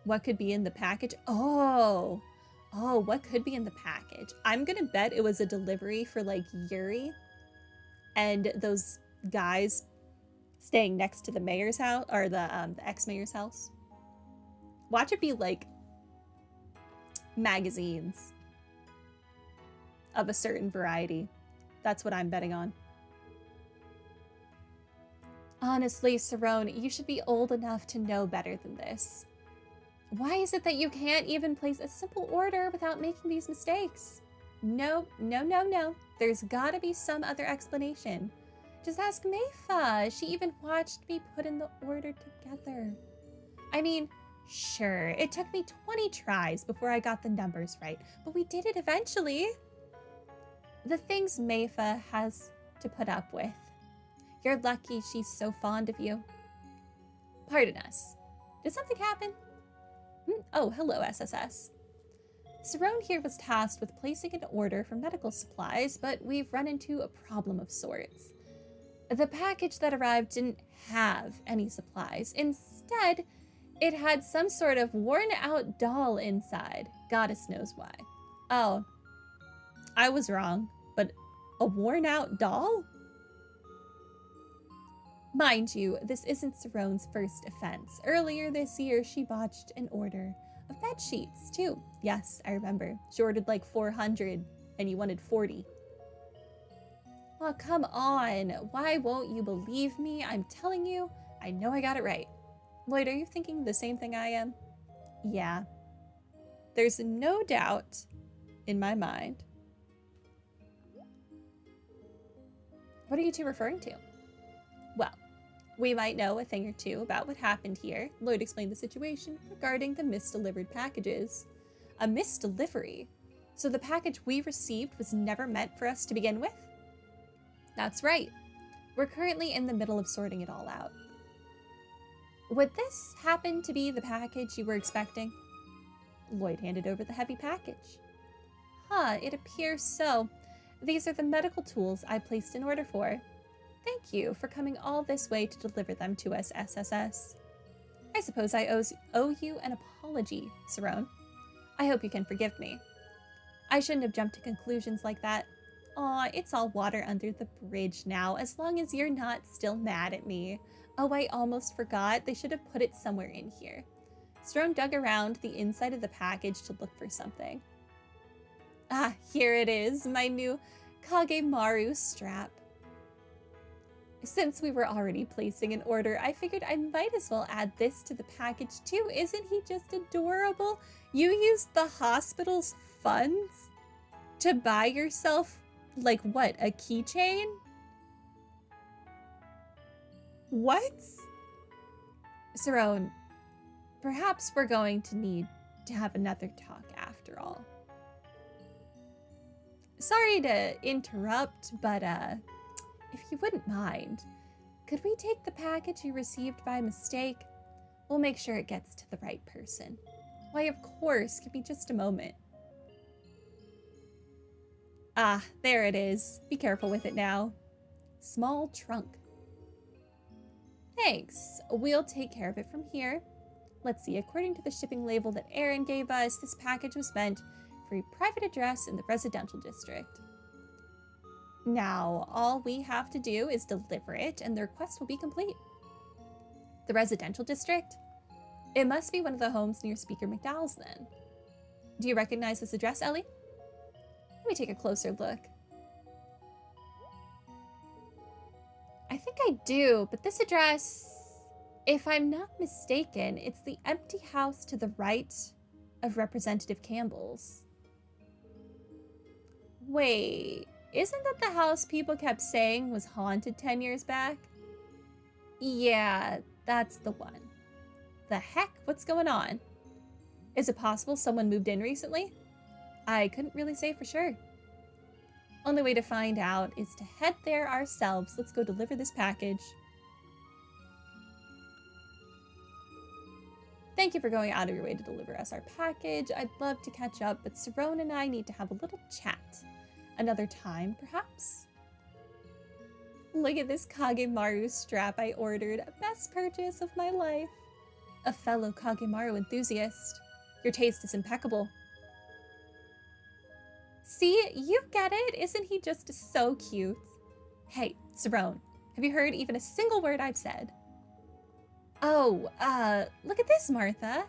What could be in the package? Oh, what could be in the package? I'm gonna bet it was a delivery for like Yuri and those guys staying next to the mayor's house or the ex-mayor's house. Watch it be like magazines of a certain variety. That's what I'm betting on. Honestly, Cerrone, you should be old enough to know better than this. Why is it that you can't even place a simple order without making these mistakes? No. There's gotta be some other explanation. Just ask Mayfa. She even watched me put in the order together. I mean, sure, it took me 20 tries before I got the numbers right, but we did it eventually. The things Mayfa has to put up with. You're lucky she's so fond of you. Pardon us. Did something happen? Oh, hello, SSS. Cerrone here was tasked with placing an order for medical supplies, but we've run into a problem of sorts. The package that arrived didn't have any supplies. Instead, it had some sort of worn-out doll inside. Goddess knows why. Oh, I was wrong, but a worn-out doll? Mind you, this isn't Cerrone's first offense. Earlier this year, she botched an order of bed sheets, too. Yes, I remember. She ordered like 400, and you wanted 40. Oh, come on. Why won't you believe me? I'm telling you, I know I got it right. Lloyd, are you thinking the same thing I am? Yeah. There's no doubt in my mind. What are you two referring to? Well, we might know a thing or two about what happened here. Lloyd explained the situation regarding the misdelivered packages. A misdelivery? So the package we received was never meant for us to begin with? That's right. We're currently in the middle of sorting it all out. Would this happen to be the package you were expecting? Lloyd handed over the heavy package. It appears so. These are the medical tools I placed an order for. Thank you for coming all this way to deliver them to us, SSS. I suppose I owe you an apology, Cerrone. I hope you can forgive me. I shouldn't have jumped to conclusions like that. Aw, it's all water under the bridge now, as long as you're not still mad at me. Oh, I almost forgot. They should have put it somewhere in here. Cerrone dug around the inside of the package to look for something. Here it is, my new Kagemaru strap. Since we were already placing an order, I figured I might as well add this to the package too. Isn't he just adorable? You used the hospital's funds to buy yourself, like what, a keychain? What? Cerrone, perhaps we're going to need to have another talk after all. Sorry to interrupt, but if you wouldn't mind, could we take the package you received by mistake? We'll make sure it gets to the right person. Why, of course. Give me just a moment. There it is. Be careful with it now. Small trunk. Thanks. We'll take care of it from here. Let's see. According to the shipping label that Aaron gave us, this package was meant for a private address in the residential district. Now, all we have to do is deliver it, and the request will be complete. The residential district? It must be one of the homes near Speaker McDowell's, then. Do you recognize this address, Ellie? Let me take a closer look. I think I do, but this address, if I'm not mistaken, it's the empty house to the right of Representative Campbell's. Wait, isn't that the house people kept saying was haunted 10 years back? Yeah, that's the one. The heck? What's going on? Is it possible someone moved in recently? I couldn't really say for sure. Only way to find out is to head there ourselves. Let's go deliver this package. Thank you for going out of your way to deliver us our package. I'd love to catch up, but Cerrone and I need to have a little chat. Another time, perhaps? Look at this Kagemaru strap I ordered. Best purchase of my life. a fellow Kagemaru enthusiast. Your taste is impeccable. See, you get it. Isn't he just so cute? Hey, Sarone, have you heard even a single word I've said? Oh, look at this, Martha.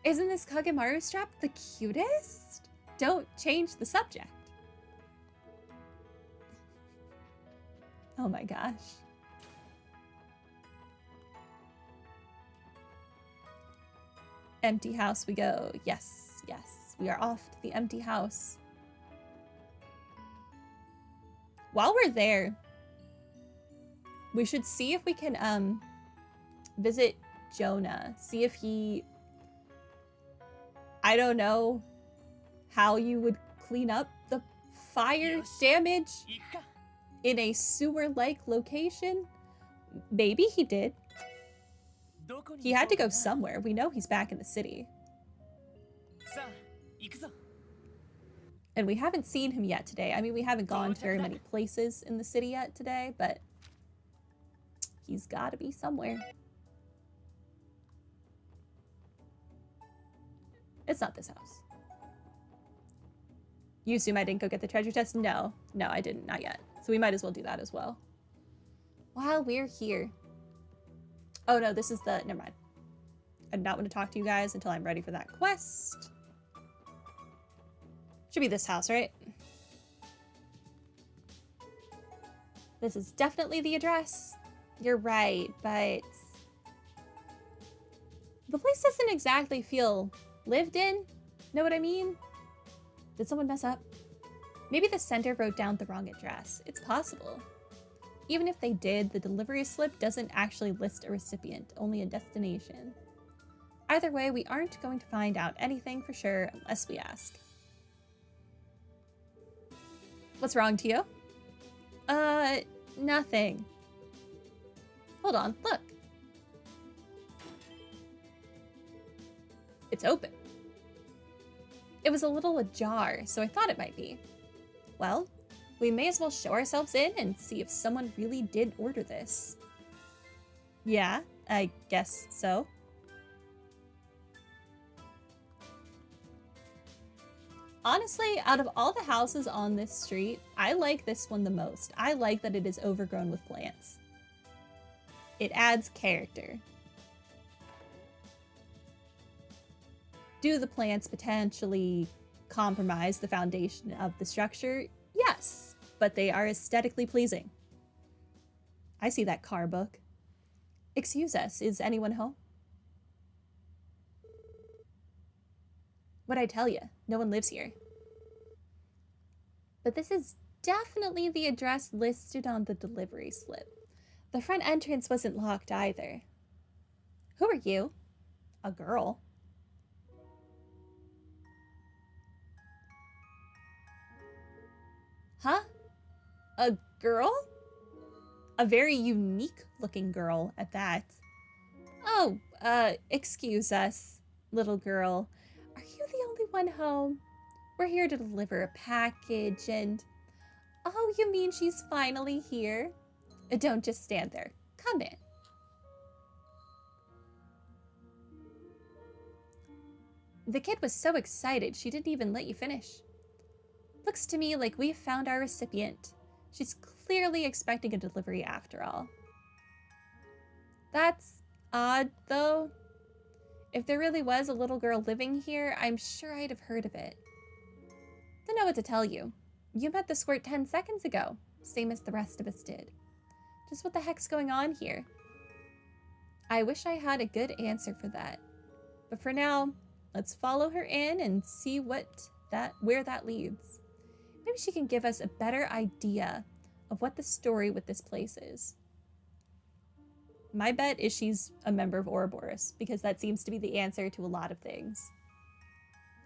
Isn't this Kagemaru strap the cutest? Don't change the subject. Oh my gosh. Empty house we go. Yes, yes. We are off to the empty house. While we're there, we should see if we can visit Jonah. See if he... I don't know how you would clean up the fire damage in a sewer-like location. Maybe he did. He had to go somewhere. We know he's back in the city. And we haven't seen him yet today. I mean, we haven't gone to very many places in the city yet today, but he's got to be somewhere. It's not this house. You assume I didn't go get the treasure chest? No, I didn't, not yet. So we might as well do that as well. While we're here. Oh no, this is the, never mind. I do not want to talk to you guys until I'm ready for that quest. Should be this house, right? This is definitely the address. You're right, but the place doesn't exactly feel lived in. Know what I mean? Did someone mess up? Maybe the sender wrote down the wrong address. It's possible. Even if they did, the delivery slip doesn't actually list a recipient, only a destination. Either way, we aren't going to find out anything for sure unless we ask. What's wrong to you? Nothing. Hold on, look. It's open. It was a little ajar, so I thought it might be. Well, we may as well show ourselves in and see if someone really did order this. Yeah, I guess so. Honestly, out of all the houses on this street, I like this one the most. I like that it is overgrown with plants. It adds character. Do the plants potentially compromise the foundation of the structure? Yes, but they are aesthetically pleasing. I see that car book. Excuse us, is anyone home? What'd I tell you? No one lives here. But this is definitely the address listed on the delivery slip. The front entrance wasn't locked either. Who are you? A girl. Huh? A girl? A very unique looking girl at that. Oh, excuse us, little girl. Are you the only one home? We're here to deliver a package and... Oh, you mean she's finally here? Don't just stand there. Come in. The kid was so excited she didn't even let you finish. Looks to me like we've found our recipient. She's clearly expecting a delivery after all. That's odd, though. If there really was a little girl living here, I'm sure I'd have heard of it. Don't know what to tell you. You met the squirt 10 seconds ago, same as the rest of us did. Just what the heck's going on here? I wish I had a good answer for that. But for now, let's follow her in and see where that leads. Maybe she can give us a better idea of what the story with this place is. My bet is she's a member of Ouroboros, because that seems to be the answer to a lot of things.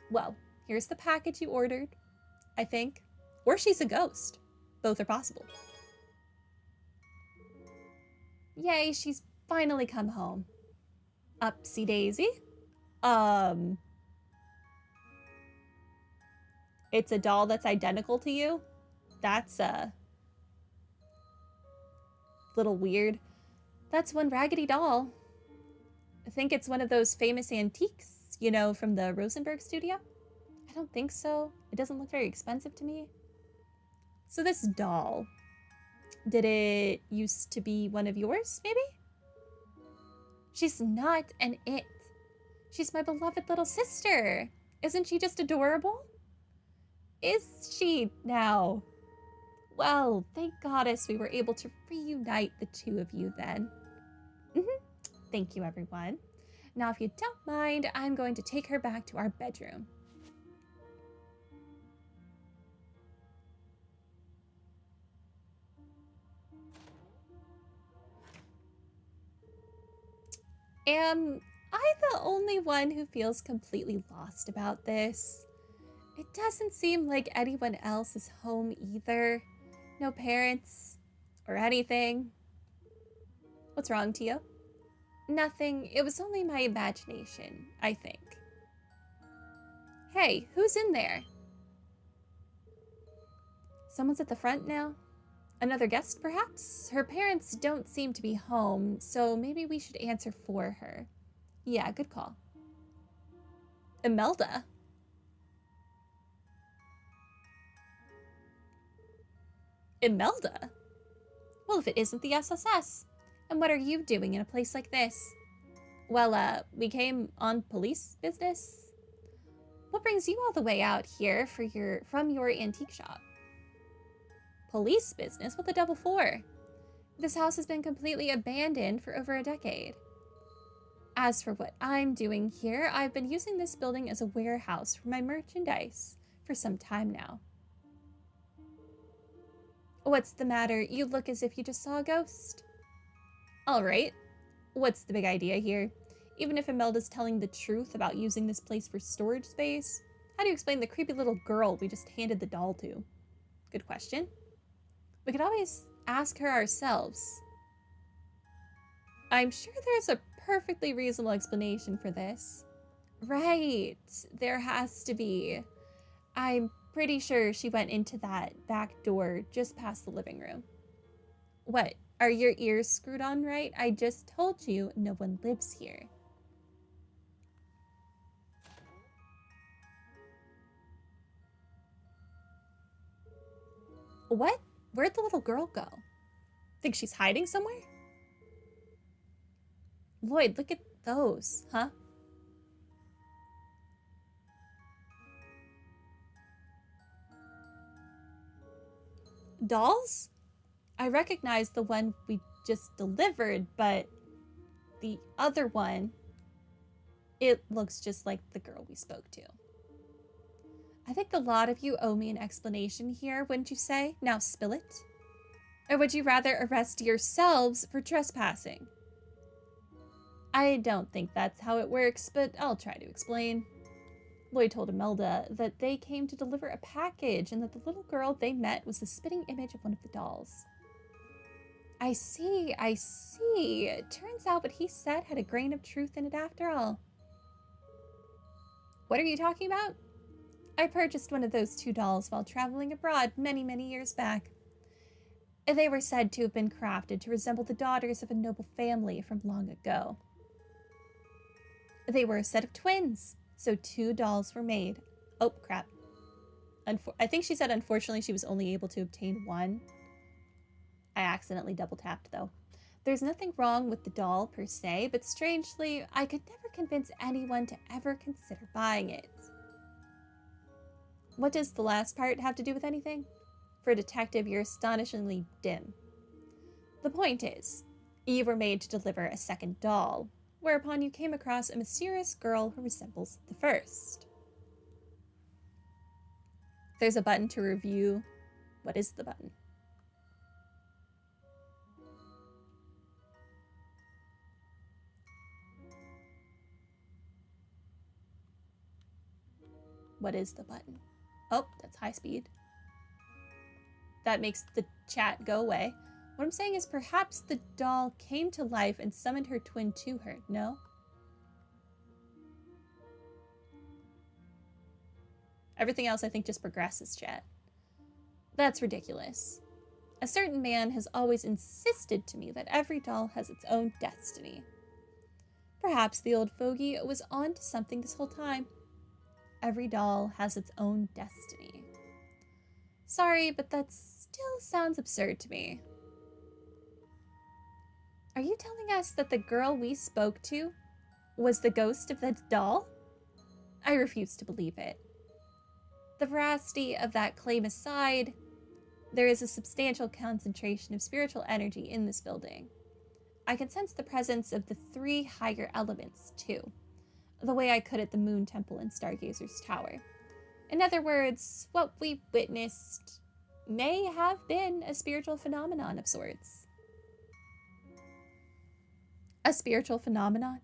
Well, here's the package you ordered, I think. Or she's a ghost. Both are possible. Yay, she's finally come home. Upsy daisy. It's a doll that's identical to you? That's a little weird. That's one raggedy doll. I think it's one of those famous antiques, you know, from the Rosenberg studio? I don't think so. It doesn't look very expensive to me. So this doll, did it used to be one of yours, maybe? She's not an it. She's my beloved little sister. Isn't she just adorable? Is she now? Well, thank goddess we were able to reunite the two of you then. Thank you, everyone. Now, if you don't mind, I'm going to take her back to our bedroom. Am I the only one who feels completely lost about this? It doesn't seem like anyone else is home either. No parents or anything. What's wrong, Tio? Nothing. It was only my imagination, I think. Hey, who's in there? Someone's at the front now? Another guest, perhaps? Her parents don't seem to be home, so maybe we should answer for her. Yeah, good call. Imelda? Imelda? Well, if it isn't the SSS. And what are you doing in a place like this? Well, we came on police business. What brings you all the way out here from your antique shop? Police business? What the devil for? This house has been completely abandoned for over a decade. As for what I'm doing here, I've been using this building as a warehouse for my merchandise for some time now. What's the matter? You look as if you just saw a ghost. All right. What's the big idea here? Even if Imelda's telling the truth about using this place for storage space, how do you explain the creepy little girl we just handed the doll to? Good question. We could always ask her ourselves. I'm sure there's a perfectly reasonable explanation for this. Right, there has to be. I'm pretty sure she went into that back door just past the living room. What? Are your ears screwed on right? I just told you no one lives here. What? Where'd the little girl go? Think she's hiding somewhere? Lloyd, look at those, huh? Dolls? I recognize the one we just delivered, but the other one, it looks just like the girl we spoke to. I think a lot of you owe me an explanation here, wouldn't you say? Now spill it. Or would you rather arrest yourselves for trespassing? I don't think that's how it works, but I'll try to explain. Lloyd told Imelda that they came to deliver a package and that the little girl they met was the spitting image of one of the dolls. I see. It turns out what he said had a grain of truth in it after all. What are you talking about? I purchased one of those two dolls while traveling abroad many, many years back. They were said to have been crafted to resemble the daughters of a noble family from long ago. They were a set of twins, so two dolls were made. Oh, crap. I think she said unfortunately she was only able to obtain one. I accidentally double tapped though. There's nothing wrong with the doll per se, but strangely, I could never convince anyone to ever consider buying it. What does the last part have to do with anything? For a detective, you're astonishingly dim. The point is, you were made to deliver a second doll, whereupon you came across a mysterious girl who resembles the first. There's a button to review. What is the button? What is the button? Oh, that's high speed. That makes the chat go away. What I'm saying is perhaps the doll came to life and summoned her twin to her, no? Everything else I think just progresses, chat. That's ridiculous. A certain man has always insisted to me that every doll has its own destiny. Perhaps the old fogey was on to something this whole time. Every doll has its own destiny. Sorry, but that still sounds absurd to me. Are you telling us that the girl we spoke to was the ghost of the doll? I refuse to believe it. The veracity of that claim aside, there is a substantial concentration of spiritual energy in this building. I can sense the presence of the 3 higher elements, too, the way I could at the Moon Temple and Stargazer's Tower. In other words, what we witnessed may have been a spiritual phenomenon of sorts. A spiritual phenomenon?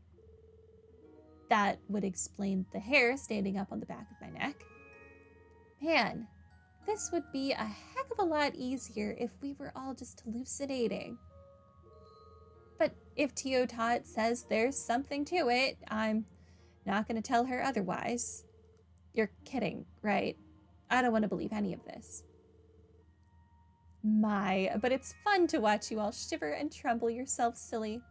That would explain the hair standing up on the back of my neck. Man, this would be a heck of a lot easier if we were all just hallucinating. But if Teotot says there's something to it, I'm not going to tell her otherwise. You're kidding, right? I don't want to believe any of this. My, but it's fun to watch you all shiver and tremble yourselves silly.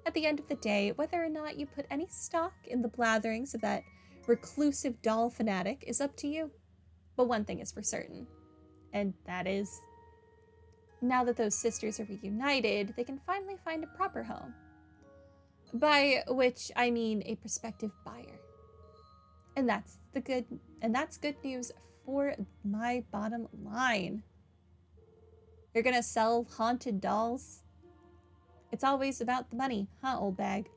At the end of the day, whether or not you put any stock in the blatherings of that reclusive doll fanatic is up to you. But one thing is for certain, and that is, now that those sisters are reunited, they can finally find a proper home. By which I mean a prospective buyer. And that's good news for my bottom line. You're gonna sell haunted dolls? It's always about the money, huh, old bag?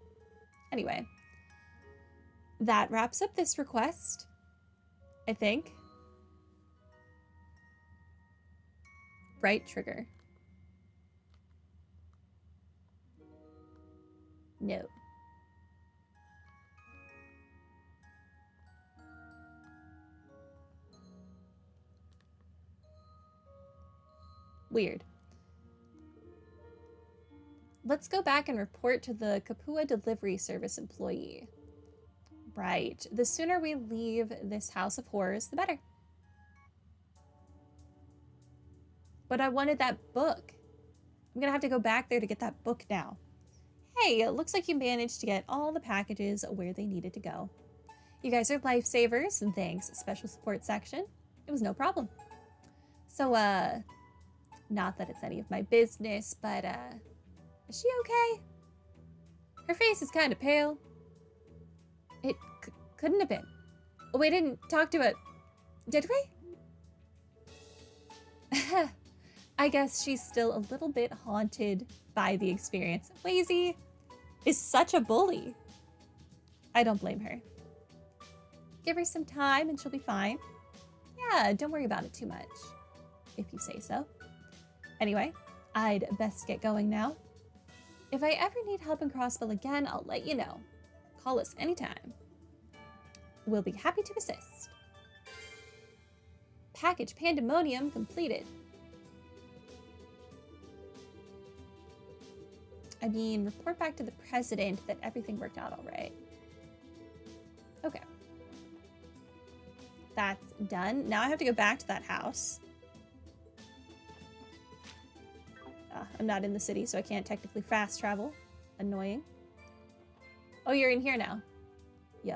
Anyway, that wraps up this request, I think. Right trigger. No. Weird. Let's go back and report to the Kapua Delivery Service employee. Right. The sooner we leave this house of horrors, the better. But I wanted that book. I'm gonna have to go back there to get that book now. Hey, it looks like you managed to get all the packages where they needed to go. You guys are lifesavers, and thanks, special support section. It was no problem. So, not that it's any of my business, but, is she okay? Her face is kind of pale. It couldn't have been. We didn't talk to it, did we? I guess she's still a little bit haunted by the experience. Wazy is such a bully. I don't blame her. Give her some time and she'll be fine. Yeah, don't worry about it too much, if you say so. Anyway, I'd best get going now. If I ever need help in Crossbell again, I'll let you know. Call us anytime. We'll be happy to assist. Package Pandemonium completed. I mean, report back to the president that everything worked out all right. Okay. That's done. Now I have to go back to that house. I'm not in the city, so I can't technically fast travel. Annoying. Oh, you're in here now. Yo.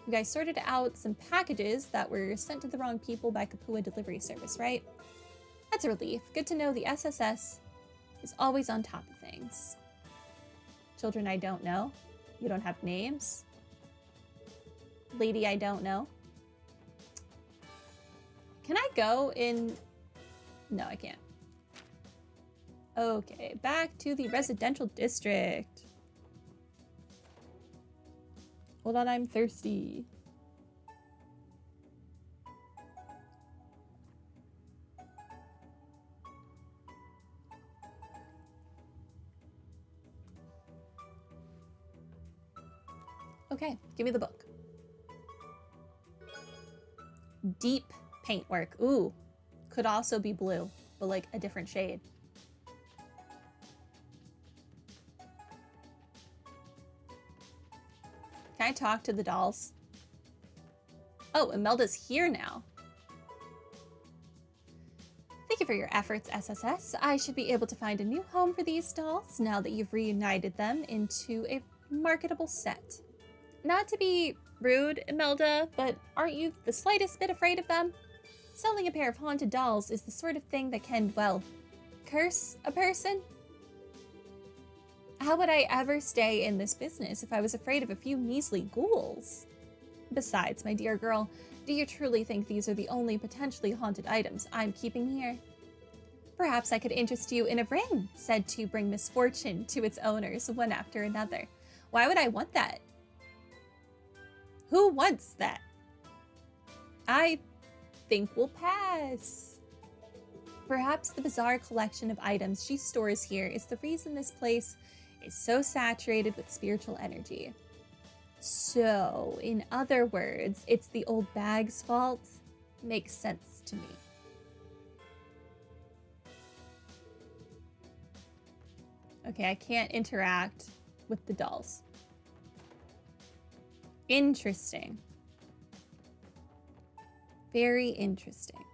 You guys sorted out some packages that were sent to the wrong people by Kapua Delivery Service, right? That's a relief. Good to know the SSS is always on top of things. Children I don't know. You don't have names. Lady I don't know. Can I go in? No, I can't. Okay, back to the residential district. Hold on, I'm thirsty. Okay, give me the book. Deep paintwork. Ooh, could also be blue, but like a different shade. Can I talk to the dolls? Oh, Imelda's here now. Thank you for your efforts, SSS. I should be able to find a new home for these dolls now that you've reunited them into a marketable set. Not to be rude, Imelda, but aren't you the slightest bit afraid of them? Selling a pair of haunted dolls is the sort of thing that can, well, curse a person. How would I ever stay in this business if I was afraid of a few measly ghouls? Besides, my dear girl, do you truly think these are the only potentially haunted items I'm keeping here? Perhaps I could interest you in a ring said to bring misfortune to its owners one after another. Why would I want that? Who wants that? I think we'll pass. Perhaps the bizarre collection of items she stores here is the reason this place is so saturated with spiritual energy. So, in other words, it's the old bag's fault? Makes sense to me. Okay, I can't interact with the dolls. Interesting. Very interesting.